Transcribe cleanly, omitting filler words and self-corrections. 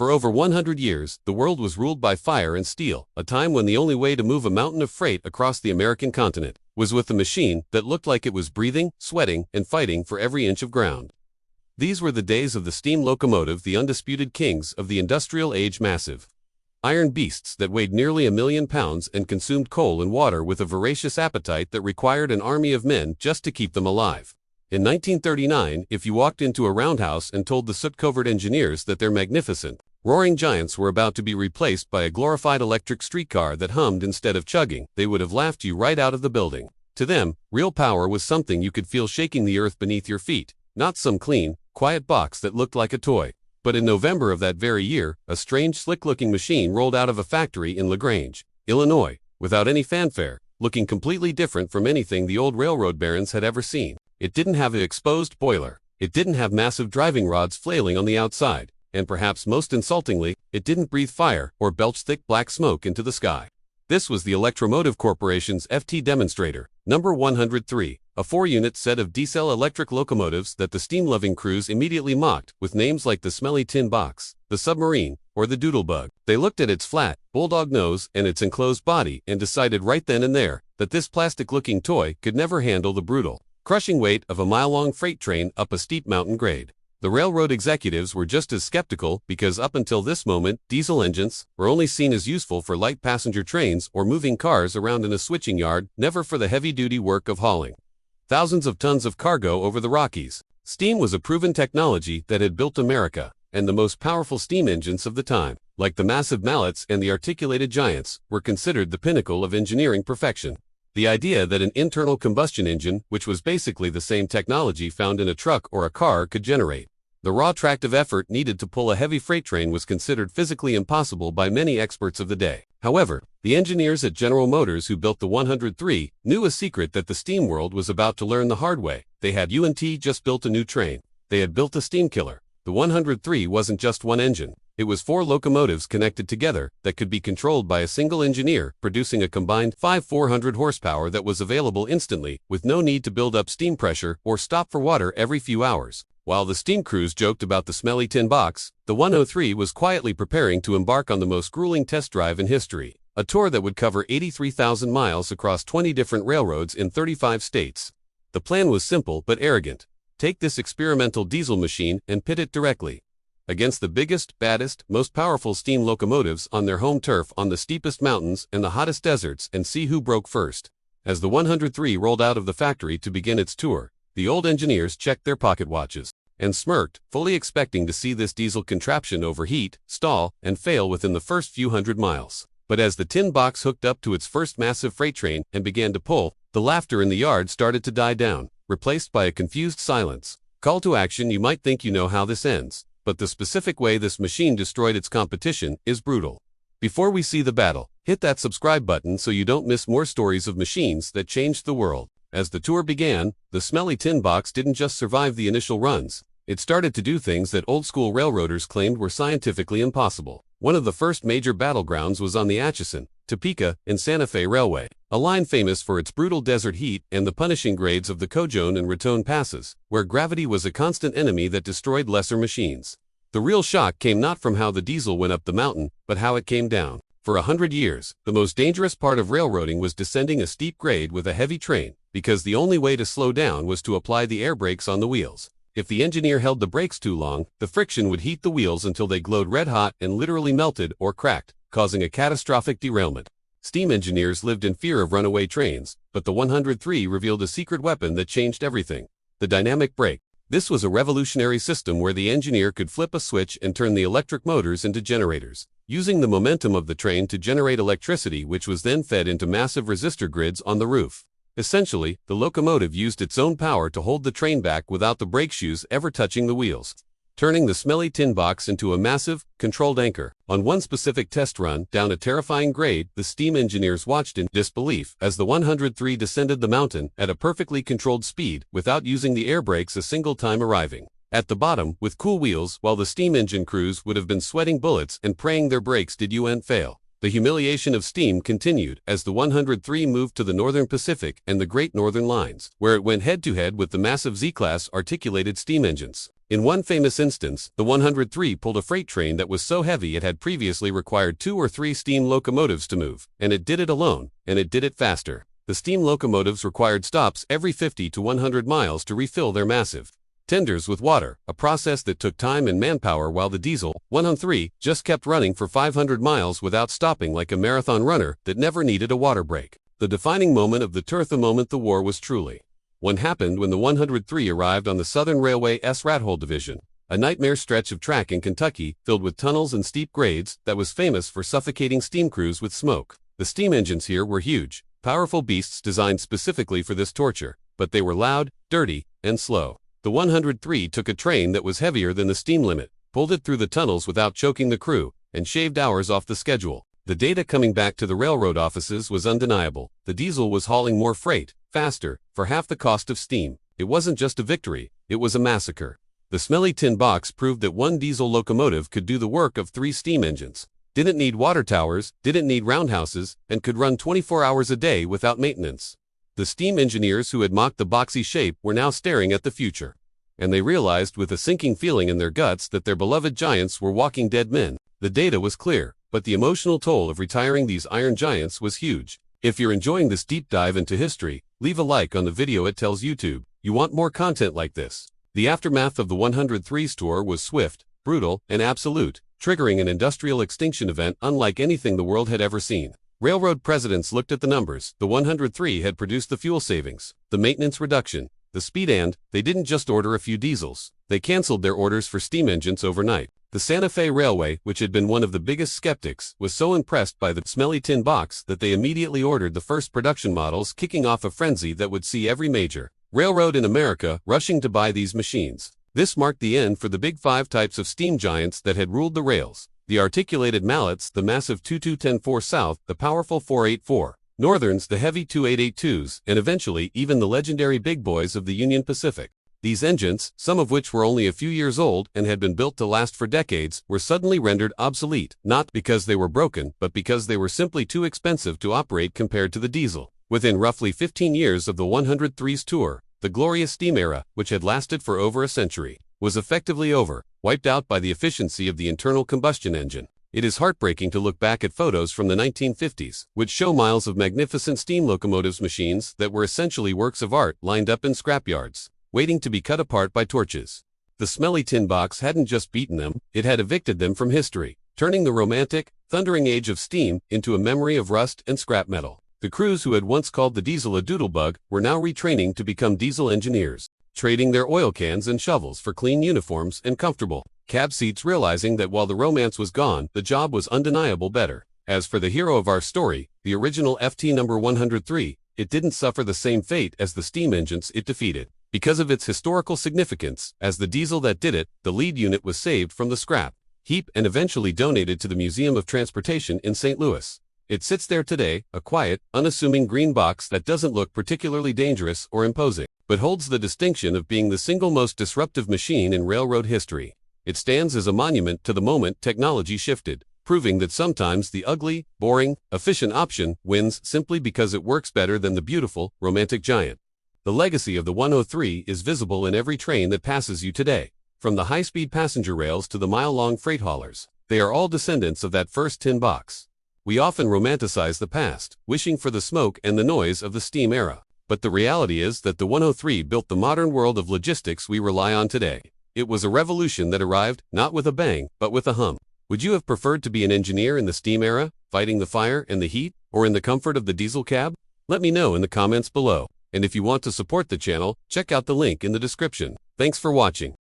For over 100 years, the world was ruled by fire and steel, a time when the only way to move a mountain of freight across the American continent was with a machine that looked like it was breathing, sweating, and fighting for every inch of ground. These were the days of the steam locomotive, the undisputed kings of the industrial age, massive iron beasts that weighed nearly 1,000,000 pounds and consumed coal and water with a voracious appetite that required an army of men just to keep them alive. In 1939, if you walked into a roundhouse and told the soot-covered engineers that their magnificent, roaring giants were about to be replaced by a glorified electric streetcar that hummed instead of chugging, they would have laughed you right out of the building. To them, real power was something you could feel shaking the earth beneath your feet, not some clean, quiet box that looked like a toy. But in November of that very year, a strange, slick-looking machine rolled out of a factory in LaGrange, Illinois, without any fanfare, looking completely different from anything the old railroad barons had ever seen. It didn't have an exposed boiler. It didn't have massive driving rods flailing on the outside. And perhaps most insultingly, it didn't breathe fire or belch thick black smoke into the sky. This was the Electromotive Corporation's FT Demonstrator, number 103, a 4-unit set of diesel electric locomotives that the steam-loving crews immediately mocked with names like the Smelly Tin Box, the Submarine, or the Doodlebug. They looked at its flat, bulldog nose and its enclosed body and decided right then and there that this plastic-looking toy could never handle the brutal, crushing weight of a mile-long freight train up a steep mountain grade. The railroad executives were just as skeptical because up until this moment, diesel engines were only seen as useful for light passenger trains or moving cars around in a switching yard, never for the heavy-duty work of hauling thousands of tons of cargo over the Rockies. Steam was a proven technology that had built America, and the most powerful steam engines of the time, like the massive mallets and the articulated giants, were considered the pinnacle of engineering perfection. The idea that an internal combustion engine, which was basically the same technology found in a truck or a car, could generate the raw tractive effort needed to pull a heavy freight train was considered physically impossible by many experts of the day. However, the engineers at General Motors who built the 103 knew a secret that the steam world was about to learn the hard way. They had just built a new train. They had built a steam killer. The 103 wasn't just one engine. It was 4 locomotives connected together that could be controlled by a single engineer, producing a combined 400 horsepower that was available instantly, with no need to build up steam pressure or stop for water every few hours. While the steam crews joked about the Smelly Tin Box, the 103 was quietly preparing to embark on the most grueling test drive in history, a tour that would cover 83,000 miles across 20 different railroads in 35 states. The plan was simple but arrogant. Take this experimental diesel machine and pit it directly against the biggest, baddest, most powerful steam locomotives on their home turf on the steepest mountains and the hottest deserts and see who broke first. As the 103 rolled out of the factory to begin its tour, the old engineers checked their pocket watches and smirked, fully expecting to see this diesel contraption overheat, stall, and fail within the first few hundred miles. But as the tin box hooked up to its first massive freight train and began to pull, the laughter in the yard started to die down, replaced by a confused silence. Call to action. You might think you know how this ends, but the specific way this machine destroyed its competition is brutal. Before we see the battle, hit that subscribe button so you don't miss more stories of machines that changed the world. As the tour began, the Smelly Tin Box didn't just survive the initial runs. It started to do things that old-school railroaders claimed were scientifically impossible. One of the first major battlegrounds was on the Atchison, Topeka, and Santa Fe Railway, a line famous for its brutal desert heat and the punishing grades of the Cojon and Raton passes, where gravity was a constant enemy that destroyed lesser machines. The real shock came not from how the diesel went up the mountain, but how it came down. For 100 years, the most dangerous part of railroading was descending a steep grade with a heavy train, because the only way to slow down was to apply the air brakes on the wheels. If the engineer held the brakes too long, the friction would heat the wheels until they glowed red hot and literally melted or cracked, causing a catastrophic derailment. Steam engineers lived in fear of runaway trains, but the 103 revealed a secret weapon that changed everything: the dynamic brake. This was a revolutionary system where the engineer could flip a switch and turn the electric motors into generators, using the momentum of the train to generate electricity, which was then fed into massive resistor grids on the roof. Essentially, the locomotive used its own power to hold the train back without the brake shoes ever touching the wheels, turning the Smelly Tin Box into a massive, controlled anchor. On one specific test run down a terrifying grade, the steam engineers watched in disbelief as the 103 descended the mountain at a perfectly controlled speed without using the air brakes a single time, arriving at the bottom with cool wheels, while the steam engine crews would have been sweating bullets and praying their brakes didn't fail. The humiliation of steam continued as the 103 moved to the Northern Pacific and the Great Northern Lines, where it went head-to-head with the massive Z-Class articulated steam engines. In one famous instance, the 103 pulled a freight train that was so heavy it had previously required 2 or 3 steam locomotives to move, and it did it alone, and it did it faster. The steam locomotives required stops every 50 to 100 miles to refill their massive tenders with water, a process that took time and manpower, while the diesel 103 just kept running for 500 miles without stopping like a marathon runner that never needed a water break. The defining moment of the tour, the moment the war was truly won, happened when the 103 arrived on the Southern Railway's Rathole Division, a nightmare stretch of track in Kentucky filled with tunnels and steep grades that was famous for suffocating steam crews with smoke. The steam engines here were huge, powerful beasts designed specifically for this torture, but they were loud, dirty, and slow. The 103 took a train that was heavier than the steam limit, pulled it through the tunnels without choking the crew, and shaved hours off the schedule. The data coming back to the railroad offices was undeniable. The diesel was hauling more freight, faster, for half the cost of steam. It wasn't just a victory, it was a massacre. The Smelly Tin Box proved that one diesel locomotive could do the work of 3 steam engines, didn't need water towers, didn't need roundhouses, and could run 24 hours a day without maintenance. The steam engineers who had mocked the boxy shape were now staring at the future, and they realized with a sinking feeling in their guts that their beloved giants were walking dead men. The data was clear, but the emotional toll of retiring these iron giants was huge. If you're enjoying this deep dive into history, leave a like on the video. It tells YouTube you want more content like this. The aftermath of the 103's tour was swift, brutal, and absolute, triggering an industrial extinction event unlike anything the world had ever seen. Railroad presidents looked at the numbers. The 103 had produced the fuel savings, the maintenance reduction, the speed, and they didn't just order a few diesels. They canceled their orders for steam engines overnight. The Santa Fe Railway, which had been one of the biggest skeptics, was so impressed by the Smelly Tin Box that they immediately ordered the first production models, kicking off a frenzy that would see every major railroad in America rushing to buy these machines. This marked the end for the big 5 types of steam giants that had ruled the rails: the articulated mallets, the massive 2210-4 South, the powerful 484 Northerns, the heavy 2882s, and eventually even the legendary big boys of the Union Pacific. These engines, some of which were only a few years old and had been built to last for decades, were suddenly rendered obsolete, not because they were broken, but because they were simply too expensive to operate compared to the diesel. Within roughly 15 years of the 103's tour, the glorious steam era, which had lasted for over a century, was effectively over, wiped out by the efficiency of the internal combustion engine. It is heartbreaking to look back at photos from the 1950s, which show miles of magnificent steam locomotives, machines that were essentially works of art lined up in scrapyards, waiting to be cut apart by torches. The Smelly Tin Box hadn't just beaten them, it had evicted them from history, turning the romantic, thundering age of steam into a memory of rust and scrap metal. The crews who had once called the diesel a doodlebug were now retraining to become diesel engineers, trading their oil cans and shovels for clean uniforms and comfortable cab seats, realizing that while the romance was gone, the job was undeniable better. As for the hero of our story, the original FT number 103, it didn't suffer the same fate as the steam engines it defeated. Because of its historical significance, as the diesel that did it, the lead unit was saved from the scrap heap and eventually donated to the Museum of Transportation in St. Louis. It sits there today, a quiet, unassuming green box that doesn't look particularly dangerous or imposing, but holds the distinction of being the single most disruptive machine in railroad history. It stands as a monument to the moment technology shifted, proving that sometimes the ugly, boring, efficient option wins simply because it works better than the beautiful, romantic giant. The legacy of the 103 is visible in every train that passes you today, from the high-speed passenger rails to the mile-long freight haulers. They are all descendants of that first tin box. We often romanticize the past, wishing for the smoke and the noise of the steam era. But the reality is that the 103 built the modern world of logistics we rely on today. It was a revolution that arrived, not with a bang, but with a hum. Would you have preferred to be an engineer in the steam era, fighting the fire and the heat, or in the comfort of the diesel cab? Let me know in the comments below. And if you want to support the channel, check out the link in the description. Thanks for watching.